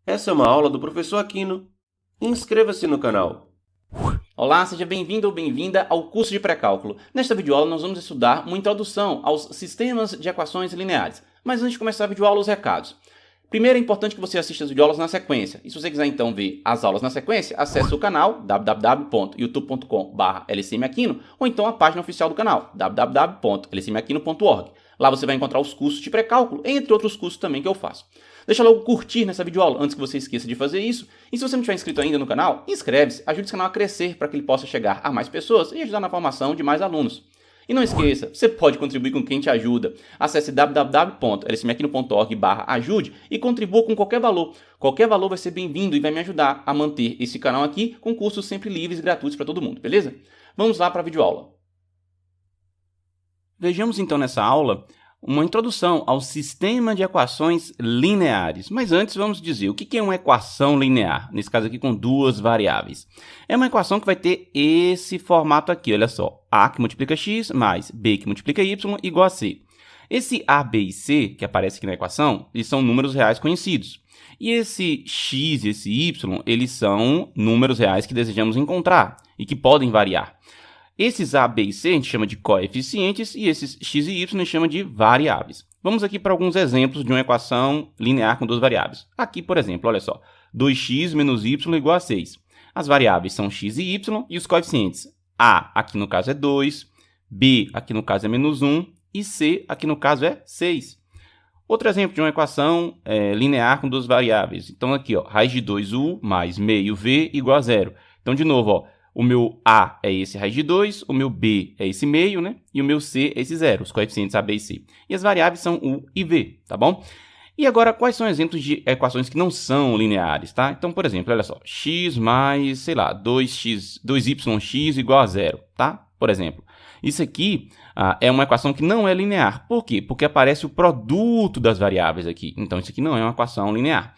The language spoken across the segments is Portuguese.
Essa é uma aula do professor Aquino. Inscreva-se no canal. Olá, seja bem-vindo ou bem-vinda ao curso de pré-cálculo. Nesta videoaula nós vamos estudar uma introdução aos sistemas de equações lineares. Mas antes de começar a videoaula, os recados. Primeiro, é importante que você assista as videoaulas na sequência. E se você quiser então ver as aulas na sequência, acesse o canal www.youtube.com/lcmaquino ou então a página oficial do canal www.lcmaquino.org. Lá você vai encontrar os cursos de pré-cálculo, entre outros cursos também que eu faço. Deixa logo curtir nessa videoaula antes que você esqueça de fazer isso. E se você não estiver inscrito ainda no canal, inscreve-se, ajude esse canal a crescer para que ele possa chegar a mais pessoas e ajudar na formação de mais alunos. E não esqueça, você pode contribuir com quem te ajuda. Acesse www.lcmaquino.org/ajude e contribua com qualquer valor. Qualquer valor vai ser bem-vindo e vai me ajudar a manter esse canal aqui com cursos sempre livres e gratuitos para todo mundo, beleza? Vamos lá para a videoaula. Vejamos então nessa aula uma introdução ao sistema de equações lineares. Mas antes vamos dizer o que é uma equação linear, nesse caso aqui com duas variáveis. É uma equação que vai ter esse formato aqui, olha só. A que multiplica x mais b que multiplica y igual a c. Esse a, b e c que aparece aqui na equação, eles são números reais conhecidos. E esse x e esse y, eles são números reais que desejamos encontrar e que podem variar. Esses a, b e c a gente chama de coeficientes e esses x e y a gente chama de variáveis. Vamos aqui para alguns exemplos de uma equação linear com duas variáveis. Aqui, por exemplo, olha só, 2x menos y igual a 6. As variáveis são x e y e os coeficientes a, aqui no caso é 2, b, aqui no caso é menos 1 e c, aqui no caso é 6. Outro exemplo de uma equação linear com duas variáveis. Então aqui, ó, raiz de 2u mais meio v igual a 0. Então, de novo, ó, o meu a é esse raiz de 2, o meu b é esse meio, né? E o meu c é esse 0, os coeficientes a, b e c. E as variáveis são u e v, tá bom? E agora, quais são exemplos de equações que não são lineares, tá? Então, por exemplo, olha só, x mais, sei lá, 2yx igual a 0, tá? Por exemplo, isso aqui é uma equação que não é linear. Por quê? Porque aparece o produto das variáveis aqui. Então, isso aqui não é uma equação linear.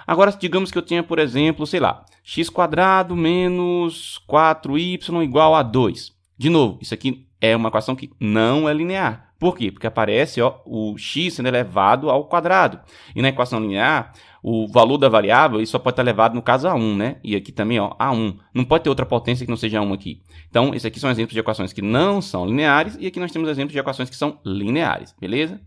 Agora, digamos que eu tenha, por exemplo, sei lá, x² menos 4y igual a 2. De novo, isso aqui é uma equação que não é linear. Por quê? Porque aparece o x sendo elevado ao quadrado. E na equação linear, o valor da variável só pode estar elevado, no caso, a 1, né? E aqui também, ó, a 1. Não pode ter outra potência que não seja 1 aqui. Então, esses aqui são exemplos de equações que não são lineares. E aqui nós temos exemplos de equações que são lineares, beleza?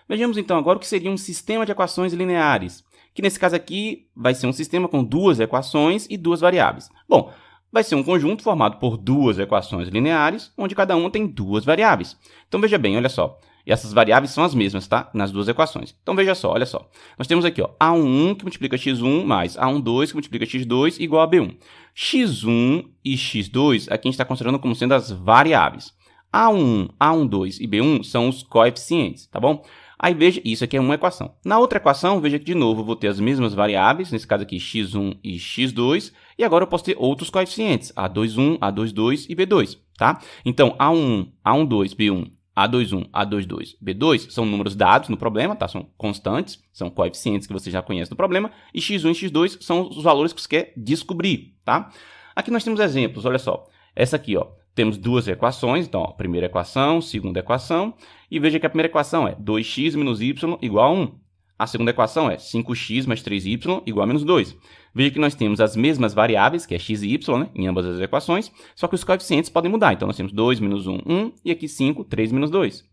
Vejamos então agora o que seria um sistema de equações lineares, que nesse caso aqui vai ser um sistema com duas equações e duas variáveis. Bom, vai ser um conjunto formado por duas equações lineares, onde cada uma tem duas variáveis. Então veja bem, olha só, e essas variáveis são as mesmas, tá? Nas duas equações. Então veja só, olha só, nós temos aqui, ó, A11 que multiplica x1 mais A12 que multiplica x2 igual a B1. x1 e x2 aqui a gente está considerando como sendo as variáveis. A1, A12 e B1 são os coeficientes, tá bom? Aí veja, isso aqui é uma equação. Na outra equação, veja que de novo eu vou ter as mesmas variáveis, nesse caso aqui x1 e x2, e agora eu posso ter outros coeficientes, A21, A22 e B2, tá? Então, A1, A12, B1, A21, A22, B2 são números dados no problema, tá? São constantes, são coeficientes que você já conhece no problema, e x1 e x2 são os valores que você quer descobrir, tá? Aqui nós temos exemplos, olha só, essa aqui, ó. Temos duas equações, então, ó, primeira equação, segunda equação, e veja que a primeira equação é 2x menos y igual a 1. A segunda equação é 5x mais 3y igual a menos 2. Veja que nós temos as mesmas variáveis, que é x e y, né, em ambas as equações, só que os coeficientes podem mudar. Então, nós temos 2 menos 1, 1, e aqui 5, 3 menos 2.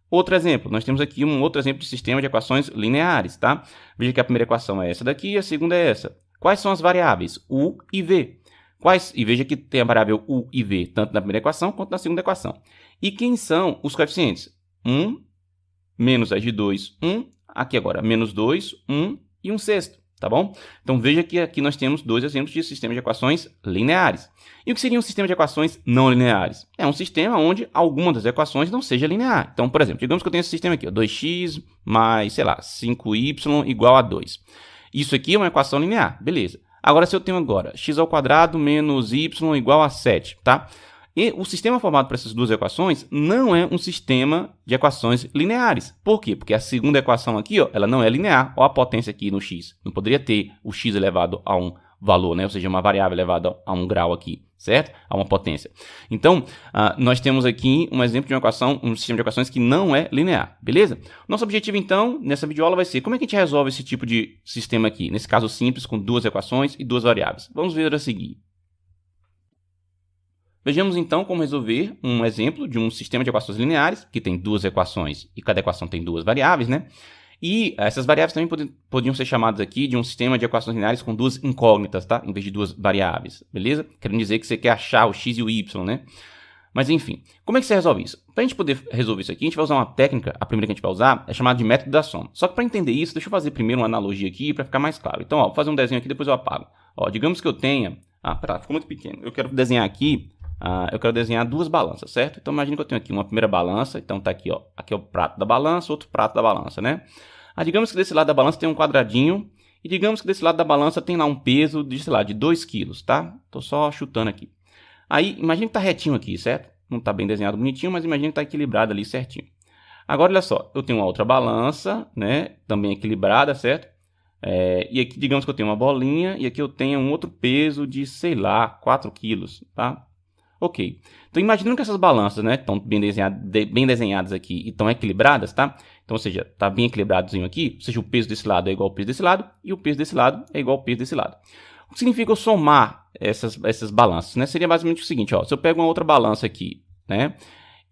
Outro exemplo, nós temos aqui um outro exemplo de sistema de equações lineares, tá? Veja que a primeira equação é essa daqui e a segunda é essa. Quais são as variáveis? U e v. E veja que tem a variável u e v tanto na primeira equação quanto na segunda equação. E quem são os coeficientes? 1, menos a de 2, 1. Aqui agora, menos 2, 1 e 1/6, tá bom? Então, veja que aqui nós temos dois exemplos de sistema de equações lineares. E o que seria um sistema de equações não lineares? É um sistema onde alguma das equações não seja linear. Então, por exemplo, digamos que eu tenho esse sistema aqui, ó, 2x mais, sei lá, 5y igual a 2. Isso aqui é uma equação linear, beleza. Agora, se eu tenho agora x² menos y igual a 7, tá? E o sistema formado por essas duas equações não é um sistema de equações lineares. Por quê? Porque a segunda equação aqui, ó, ela não é linear. Olha a potência aqui no x. Não poderia ter o x elevado a 1. valor, né? Ou seja, uma variável elevada a 1 grau aqui, certo? A uma potência. Então, nós temos aqui um exemplo de uma equação, um sistema de equações que não é linear, beleza? Nosso objetivo, então, nessa videoaula vai ser como é que a gente resolve esse tipo de sistema aqui, nesse caso simples, com duas equações e duas variáveis. Vamos ver a seguir. Vejamos, então, como resolver um exemplo de um sistema de equações lineares, que tem duas equações e cada equação tem duas variáveis, né? E essas variáveis também podiam ser chamadas aqui de um sistema de equações lineares com duas incógnitas, tá? Em vez de duas variáveis, beleza? Querendo dizer que você quer achar o x e o y, né? Mas enfim, como é que você resolve isso? Para a gente poder resolver isso aqui, a gente vai usar uma técnica, a primeira que a gente vai usar é chamada de método da soma. Só que para entender isso, deixa eu fazer primeiro uma analogia aqui para ficar mais claro. Então, ó, vou fazer um desenho aqui, depois eu apago. Ó, digamos que eu tenha... ficou muito pequeno. Eu quero desenhar aqui... eu quero desenhar duas balanças, certo? Então, imagine que eu tenho aqui uma primeira balança. Então, tá aqui, ó. Aqui é o prato da balança, outro prato da balança, né? Digamos que desse lado da balança tem um quadradinho. E digamos que desse lado da balança tem lá um peso de, sei lá, de 2 quilos, tá? Tô só chutando aqui. Aí, imagine que tá retinho aqui, certo? Não tá bem desenhado bonitinho, mas imagine que tá equilibrado ali certinho. Agora, olha só. Eu tenho uma outra balança, né? Também equilibrada, certo? E aqui, digamos que eu tenho uma bolinha. E aqui eu tenho um outro peso de, sei lá, 4 quilos, tá? Ok. Então, imaginando que essas balanças, né, estão bem desenhadas aqui e estão equilibradas, tá? Então, ou seja, está bem equilibradozinho aqui, ou seja, o peso desse lado é igual ao peso desse lado e o peso desse lado é igual ao peso desse lado. O que significa eu somar essas balanças, né? Seria basicamente o seguinte, ó, se eu pego uma outra balança aqui, né,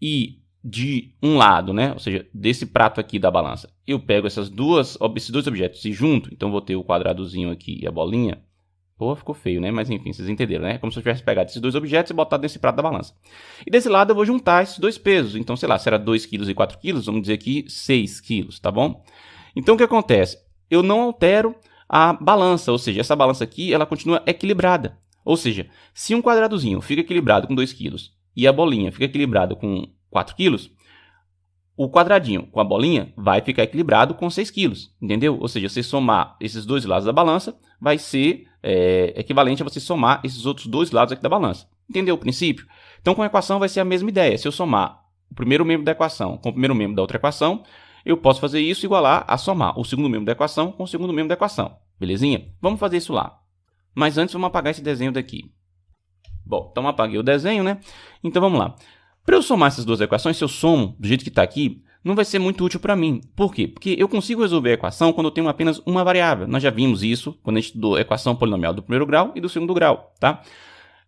e de um lado, né, ou seja, desse prato aqui da balança, eu pego esses dois objetos e junto, então vou ter o quadradozinho aqui e a bolinha. Pô, ficou feio, né? Mas enfim, vocês entenderam, né? Como se eu tivesse pegado esses dois objetos e botado nesse prato da balança. E desse lado eu vou juntar esses dois pesos. Então, sei lá, se era 2 kg e 4 kg, vamos dizer aqui 6 kg, tá bom? Então, o que acontece? Eu não altero a balança, ou seja, essa balança aqui, ela continua equilibrada. Ou seja, se um quadradozinho fica equilibrado com 2 kg e a bolinha fica equilibrada com 4 kg, o quadradinho com a bolinha vai ficar equilibrado com 6 kg, entendeu? Ou seja, você somar esses dois lados da balança vai ser equivalente a você somar esses outros dois lados aqui da balança. Entendeu o princípio? Então, com a equação vai ser a mesma ideia. Se eu somar o primeiro membro da equação com o primeiro membro da outra equação, eu posso fazer isso igualar a somar o segundo membro da equação com o segundo membro da equação. Belezinha? Vamos fazer isso lá. Mas antes, vamos apagar esse desenho daqui. Bom, então apaguei o desenho, né? Então, vamos lá. Para eu somar essas duas equações, se eu somo do jeito que está aqui, não vai ser muito útil para mim. Por quê? Porque eu consigo resolver a equação quando eu tenho apenas uma variável. Nós já vimos isso quando a gente estudou a equação polinomial do primeiro grau e do segundo grau, tá?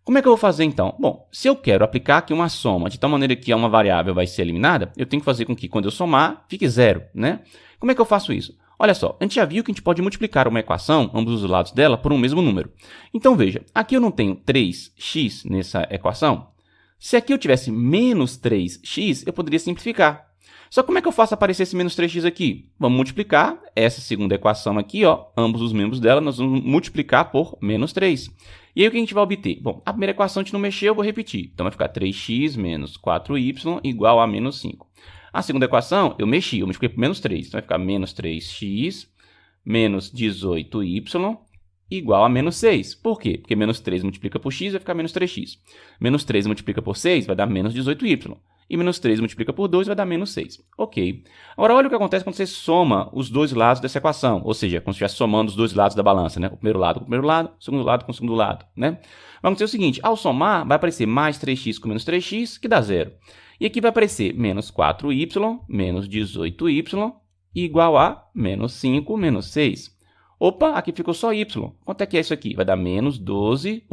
Como é que eu vou fazer então? Bom, se eu quero aplicar aqui uma soma de tal maneira que uma variável vai ser eliminada, eu tenho que fazer com que quando eu somar, fique zero, né? Como é que eu faço isso? Olha só, a gente já viu que a gente pode multiplicar uma equação, ambos os lados dela, por um mesmo número. Então veja, aqui eu não tenho 3x nessa equação. Se aqui eu tivesse menos 3x, eu poderia simplificar. Só que como é que eu faço aparecer esse menos 3x aqui? Vamos multiplicar essa segunda equação aqui, ó, ambos os membros dela, nós vamos multiplicar por menos 3. E aí o que a gente vai obter? Bom, a primeira equação a gente não mexeu, eu vou repetir. Então vai ficar 3x menos 4y igual a menos 5. A segunda equação eu mexi, eu multipliquei por menos 3. Então vai ficar menos 3x menos 18y igual a menos 6. Por quê? Porque menos 3 multiplica por x vai ficar menos 3x. Menos 3 multiplica por 6 vai dar menos 18y. E menos 3 multiplica por 2 vai dar menos 6. Ok. Agora, olha o que acontece quando você soma os dois lados dessa equação. Ou seja, quando você estiver somando os dois lados da balança, né? O primeiro lado com o primeiro lado, o segundo lado com o segundo lado, né? Vai acontecer o seguinte, ao somar, vai aparecer mais 3x com menos 3x, que dá zero. E aqui vai aparecer menos 4y, menos 18y, igual a menos 5, menos 6. Opa, aqui ficou só y. Quanto é que é isso aqui? Vai dar menos 12,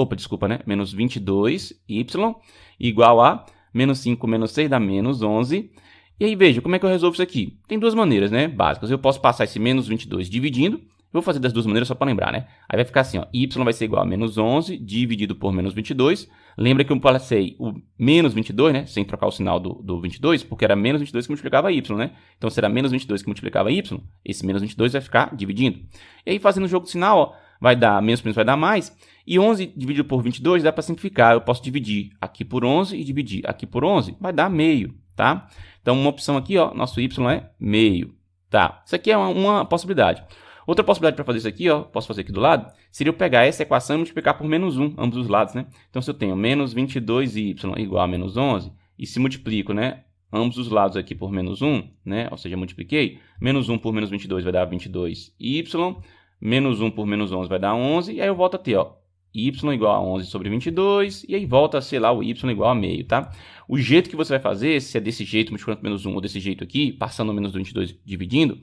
menos 22y, igual a menos 5 menos 6 dá menos 11. E aí, veja, como é que eu resolvo isso aqui? Tem duas maneiras, né, básicas. Eu posso passar esse menos 22 dividindo. Eu vou fazer das duas maneiras só para lembrar, né? Aí vai ficar assim, ó, y vai ser igual a menos 11 dividido por menos 22. Lembra que eu passei o menos 22, né, sem trocar o sinal do 22, porque era menos 22 que multiplicava y, né? Então, se era menos 22 que multiplicava y, esse menos 22 vai ficar dividindo. E aí, fazendo o jogo de sinal, ó, vai dar menos vai dar mais. E 11 dividido por 22 dá para simplificar. Eu posso dividir aqui por 11 e dividir aqui por 11. Vai dar meio, tá? Então, uma opção aqui, ó, nosso y é meio, tá? Isso aqui é uma possibilidade. Outra possibilidade para fazer isso aqui, ó, posso fazer aqui do lado, seria eu pegar essa equação e multiplicar por menos 1, ambos os lados, né? Então, se eu tenho menos 22y igual a menos 11, e se multiplico, né, ambos os lados aqui por menos 1, né, ou seja, multipliquei, menos 1 por menos 22 vai dar 22y, Menos 1 por menos 11 vai dar 11. E aí eu volto a ter, ó, y igual a 11 sobre 22. E aí volta a ser lá o y igual a meio, tá? O jeito que você vai fazer, se é desse jeito, multiplicando por menos 1, ou desse jeito aqui, passando o menos 22 dividindo,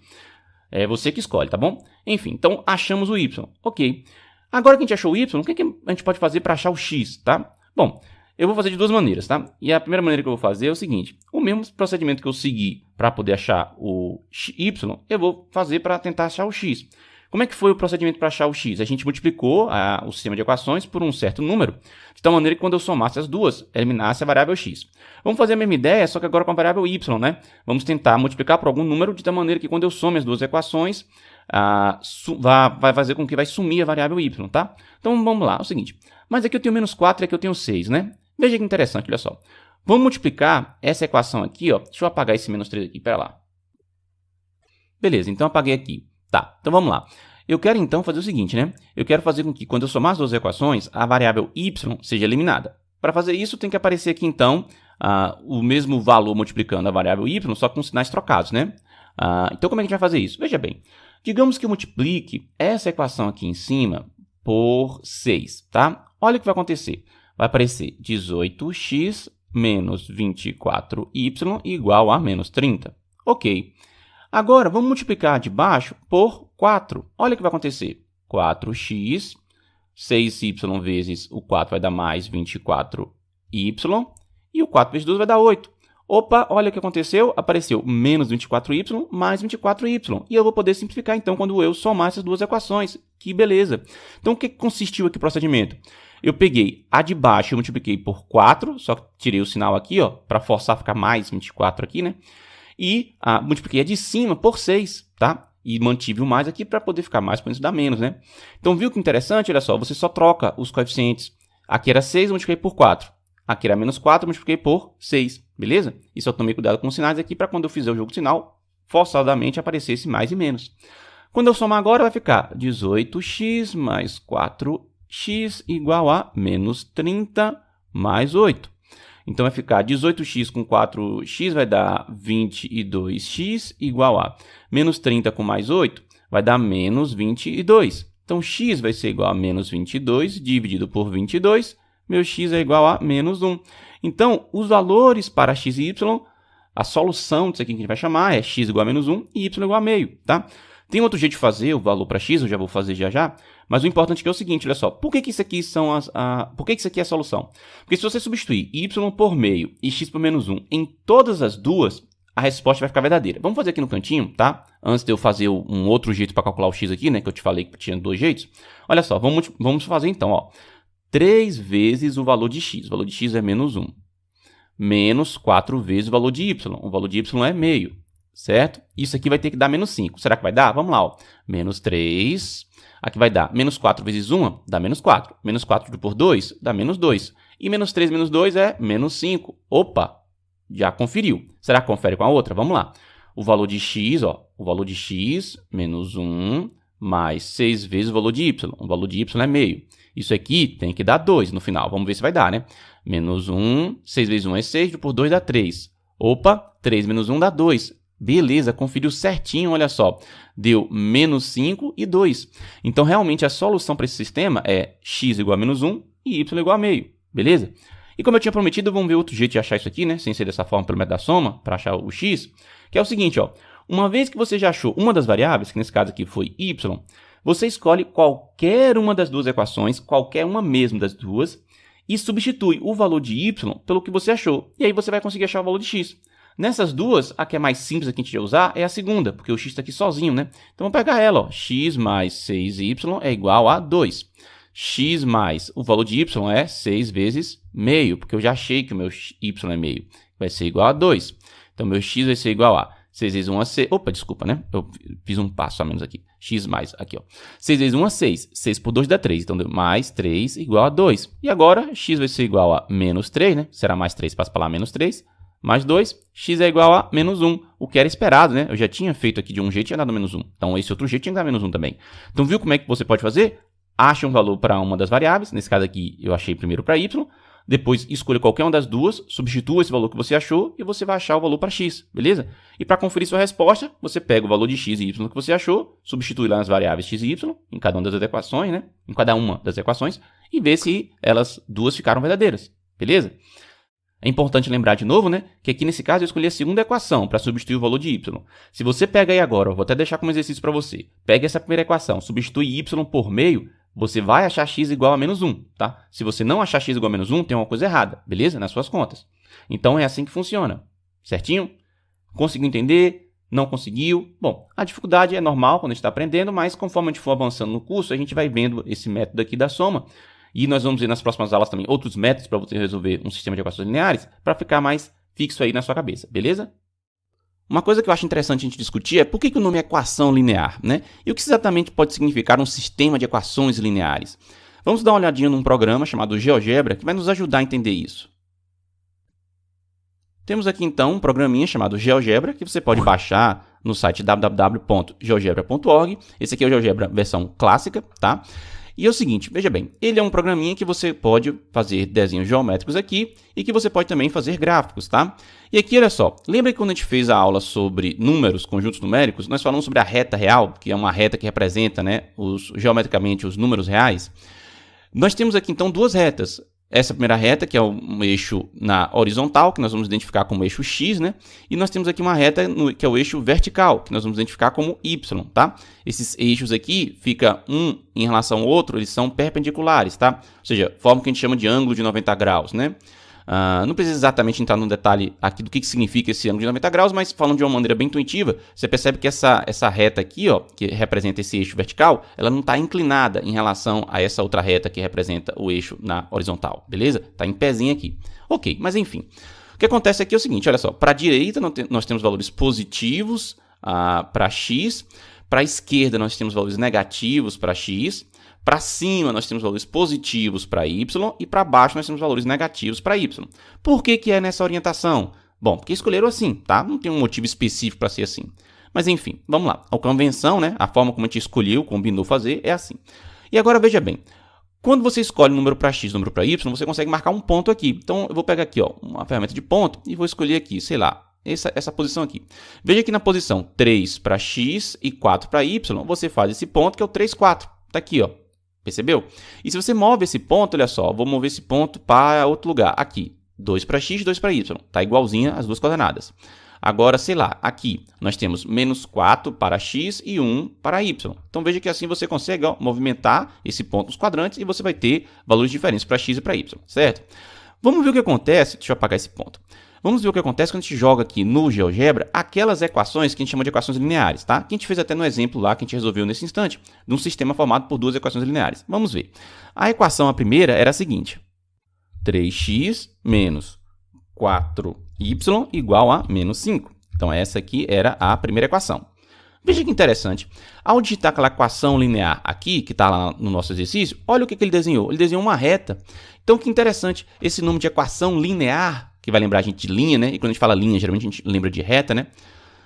é você que escolhe, tá bom? Enfim, então achamos o y. Ok. Agora que a gente achou o y, o que a gente pode fazer para achar o x, tá? Bom, eu vou fazer de duas maneiras, tá? E a primeira maneira que eu vou fazer é o seguinte. O mesmo procedimento que eu segui para poder achar o y, eu vou fazer para tentar achar o x. Como é que foi o procedimento para achar o x? A gente multiplicou o sistema de equações por um certo número, de tal maneira que quando eu somasse as duas, eliminasse a variável x. Vamos fazer a mesma ideia, só que agora com a variável y, né? Vamos tentar multiplicar por algum número, de tal maneira que quando eu some as duas equações, vai fazer com que vai sumir a variável y, tá? Então vamos lá, é o seguinte. Mas aqui eu tenho menos 4 e aqui eu tenho 6, né? Veja que interessante, olha só. Vamos multiplicar essa equação aqui, ó. Deixa eu apagar esse menos 3 aqui, pera lá. Beleza, então apaguei aqui. Tá, então vamos lá. Eu quero então fazer o seguinte, né? Eu quero fazer com que quando eu somar as duas equações, a variável y seja eliminada. Para fazer isso, tem que aparecer aqui então o mesmo valor multiplicando a variável y, só com sinais trocados, né? Então como é que a gente vai fazer isso? Veja bem, digamos que eu multiplique essa equação aqui em cima por 6, tá? Olha o que vai acontecer. Vai aparecer 18x menos 24y igual a menos 30. Ok. Agora, vamos multiplicar de baixo por 4. Olha o que vai acontecer. 4x, 6y vezes o 4 vai dar mais 24y, e o 4 vezes 2 vai dar 8. Opa, olha o que aconteceu. Apareceu menos 24y mais 24y. E eu vou poder simplificar, então, quando eu somar essas duas equações. Que beleza. Então, o que consistiu aqui o procedimento? Eu peguei a de baixo e multipliquei por 4, só que tirei o sinal aqui, ó, para forçar a ficar mais 24 aqui, né? E multipliquei a de cima por 6, tá? E mantive o mais aqui para poder ficar mais, para isso dar menos, né? Então, viu que interessante? Olha só, você só troca os coeficientes. Aqui era 6, eu multipliquei por 4. Aqui era menos 4, eu multipliquei por 6, beleza? Isso eu tomei cuidado com os sinais aqui para quando eu fizer o jogo de sinal, forçadamente aparecesse mais e menos. Quando eu somar agora, vai ficar 18x mais 4x igual a menos 30 mais 8. Então, vai ficar 18x com 4x vai dar 22x igual a menos 30 com mais 8 vai dar menos 22. Então, x vai ser igual a menos 22 dividido por 22. Meu x é igual a menos 1. Então, os valores para x e y, a solução disso aqui que a gente vai chamar é x igual a menos 1 e y igual a meio, tá? Tem outro jeito de fazer o valor para x, eu já vou fazer já. Mas o importante é o seguinte, olha só. Por que isso aqui por que isso aqui é a solução? Porque se você substituir y por meio e x por menos 1 em todas as duas, a resposta vai ficar verdadeira. Vamos fazer aqui no cantinho, tá? Antes de eu fazer um outro jeito para calcular o x aqui, né? Que eu te falei que tinha dois jeitos. Olha só, vamos fazer então, ó. 3 vezes o valor de x. O valor de x é menos 1. Menos 4 vezes o valor de y. O valor de y é meio. Certo? Isso aqui vai ter que dar menos 5. Será que vai dar? Vamos lá, ó. Menos 3. Aqui vai dar menos 4 vezes 1, dá menos 4. Menos 4 por 2, dá menos 2. E menos 3 menos 2 é menos 5. Opa, já conferiu. Será que confere com a outra? Vamos lá. O valor de x, ó. O valor de x menos 1 mais 6 vezes o valor de y. O valor de y é meio. Isso aqui tem que dar 2 no final. Vamos ver se vai dar, né? Menos 1, 6 vezes 1 é 6, por 2 dá 3. Opa, 3 menos 1 dá 2. Beleza, conferiu certinho, olha só. Deu menos 5 e 2. Então, realmente, a solução para esse sistema é x igual a menos 1 e y igual a meio. Beleza? E como eu tinha prometido, vamos ver outro jeito de achar isso aqui, né? Sem ser dessa forma, pelo método da soma, para achar o x. Que é o seguinte, ó. Uma vez que você já achou uma das variáveis, que nesse caso aqui foi y, você escolhe qualquer uma das duas equações, qualquer uma mesmo das duas, e substitui o valor de y pelo que você achou. E aí você vai conseguir achar o valor de x. Nessas duas, a que é mais simples que a gente vai usar é a segunda, porque o x está aqui sozinho, né? Então, vamos pegar ela, ó. X mais 6y é igual a 2. X mais o valor de y é 6 vezes meio, porque eu já achei que o meu y é meio. Vai ser igual a 2. Então, meu x vai ser igual a 6 vezes 1 a 6. Opa, desculpa, né? Eu fiz um passo a menos aqui. X mais, aqui, ó. 6 vezes 1 a 6. 6 por 2 dá 3. Então, deu mais 3 igual a 2. E agora, x vai ser igual a menos 3, né? Será mais 3, passa para lá, menos 3. Mais 2, x é igual a menos 1, o que era esperado, né? Eu já tinha feito aqui de um jeito e tinha dado menos 1. Então, esse outro jeito tinha que dar menos 1 também. Então, viu como é que você pode fazer? Acha um valor para uma das variáveis. Nesse caso aqui, eu achei primeiro para y. Depois escolha qualquer uma das duas, substitua esse valor que você achou e você vai achar o valor para x, beleza? E para conferir sua resposta, você pega o valor de x e y que você achou, substitui lá nas variáveis x e y, em cada uma das equações, né? Em cada uma das equações, e vê se elas duas ficaram verdadeiras, beleza? É importante lembrar de novo, né, que aqui nesse caso eu escolhi a segunda equação para substituir o valor de y. Se você pega aí agora, eu vou até deixar como exercício para você, pega essa primeira equação, substitui y por meio, você vai achar x igual a menos 1, tá? Se você não achar x igual a menos 1, tem uma coisa errada, beleza? Nas suas contas. Então é assim que funciona, certinho? Conseguiu entender? Não conseguiu? Bom, a dificuldade é normal quando a gente está aprendendo, mas conforme a gente for avançando no curso, a gente vai vendo esse método aqui da soma. E nós vamos ver nas próximas aulas também outros métodos para você resolver um sistema de equações lineares, para ficar mais fixo aí na sua cabeça, beleza? Uma coisa que eu acho interessante a gente discutir é por que o nome é equação linear, né? E o que exatamente pode significar um sistema de equações lineares? Vamos dar uma olhadinha num programa chamado GeoGebra que vai nos ajudar a entender isso. Temos aqui então um programinha chamado GeoGebra que você pode baixar no site www.geogebra.org. Esse aqui é o GeoGebra versão clássica, tá? E é o seguinte, veja bem, ele é um programinha que você pode fazer desenhos geométricos aqui e que você pode também fazer gráficos, tá? E aqui, olha só, lembra que quando a gente fez a aula sobre números, conjuntos numéricos, nós falamos sobre a reta real, que é uma reta que representa, né, geometricamente os números reais. Nós temos aqui, então, duas retas. Essa primeira reta, que é um eixo na horizontal, que nós vamos identificar como eixo x, né? E nós temos aqui uma reta que é o eixo vertical, que nós vamos identificar como y, tá? Esses eixos aqui, fica um em relação ao outro, eles são perpendiculares, tá? Ou seja, formam o que a gente chama de ângulo de 90 graus, né? Não precisa exatamente entrar no detalhe aqui do que significa esse ângulo de 90 graus, mas falando de uma maneira bem intuitiva, você percebe que essa reta aqui, ó, que representa esse eixo vertical, ela não está inclinada em relação a essa outra reta que representa o eixo na horizontal, beleza? Está em pezinho aqui. Ok, mas enfim. O que acontece aqui é o seguinte, olha só, para a direita nós temos valores positivos para x, para a esquerda nós temos valores negativos para x, para cima, nós temos valores positivos para y e para baixo nós temos valores negativos para y. Por que é nessa orientação? Bom, porque escolheram assim, tá? Não tem um motivo específico para ser assim. Mas enfim, vamos lá. A convenção, né? A forma como a gente escolheu, combinou fazer, é assim. E agora veja bem, quando você escolhe um número para x, número para y, você consegue marcar um ponto aqui. Então eu vou pegar aqui, ó, uma ferramenta de ponto e vou escolher aqui, sei lá, essa posição aqui. Veja que na posição 3 para x e 4 para y, você faz esse ponto que é o 3, 4. Tá aqui, ó. Percebeu? E se você move esse ponto, olha só, vou mover esse ponto para outro lugar. Aqui, 2 para x, 2 para y. Está igualzinha as duas coordenadas. Agora, sei lá, aqui nós temos menos 4 para x e 1 para y. Então veja que assim você consegue, ó, movimentar esse ponto nos quadrantes e você vai ter valores diferentes para x e para y, certo? Vamos ver o que acontece, deixa eu apagar esse ponto. Vamos ver o que acontece quando a gente joga aqui no GeoGebra aquelas equações que a gente chama de equações lineares, tá? Que a gente fez até no exemplo lá que a gente resolveu nesse instante, de um sistema formado por duas equações lineares. Vamos ver. A equação, a primeira, era a seguinte. 3x menos 4y igual a menos 5. Então, essa aqui era a primeira equação. Veja que interessante. Ao digitar aquela equação linear aqui, que está lá no nosso exercício, olha o que ele desenhou. Ele desenhou uma reta. Então, que interessante. Esse nome de equação linear, que vai lembrar a gente de linha, né? E quando a gente fala linha, geralmente a gente lembra de reta, né?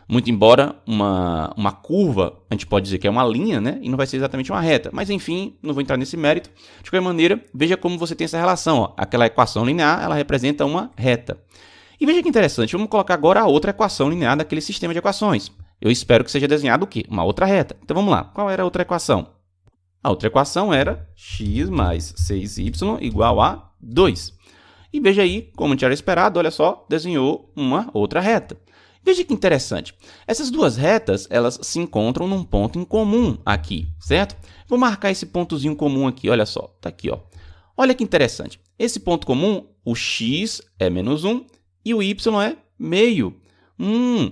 Muito embora uma curva, a gente pode dizer que é uma linha, né? E não vai ser exatamente uma reta. Mas, enfim, não vou entrar nesse mérito. De qualquer maneira, veja como você tem essa relação. Ó. Aquela equação linear, ela representa uma reta. E veja que interessante. Vamos colocar agora a outra equação linear daquele sistema de equações. Eu espero que seja desenhado o quê? Uma outra reta. Então, vamos lá. Qual era a outra equação? A outra equação era x mais 6y igual a 2. E veja aí, como a gente era esperado, olha só, desenhou uma outra reta. Veja que interessante. Essas duas retas, elas se encontram num ponto em comum aqui, certo? Vou marcar esse pontozinho comum aqui, olha só, tá aqui, ó. Olha que interessante. Esse ponto comum, o x é menos 1 e o y é meio.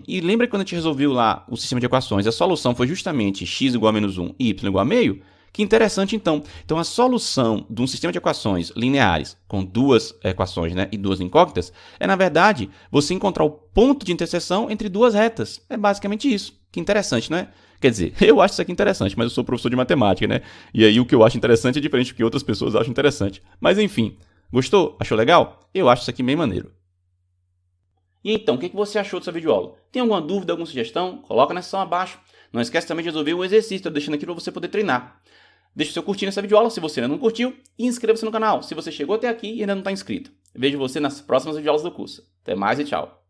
E lembra que quando a gente resolveu lá o sistema de equações, a solução foi justamente x igual a menos 1 e y igual a meio? Que interessante, então. Então, a solução de um sistema de equações lineares com duas equações, né, e duas incógnitas é, na verdade, você encontrar o ponto de interseção entre duas retas. É basicamente isso. Que interessante, não é? Quer dizer, eu acho isso aqui interessante, mas eu sou professor de matemática, né? E aí o que eu acho interessante é diferente do que outras pessoas acham interessante. Mas, enfim, gostou? Achou legal? Eu acho isso aqui bem maneiro. E então, o que você achou dessa videoaula? Tem alguma dúvida, alguma sugestão? Coloca na seção abaixo. Não esquece também de resolver o exercício, estou deixando aqui para você poder treinar. Deixe o seu curtir nessa videoaula se você ainda não curtiu e inscreva-se no canal se você chegou até aqui e ainda não está inscrito. Vejo você nas próximas videoaulas do curso. Até mais e tchau!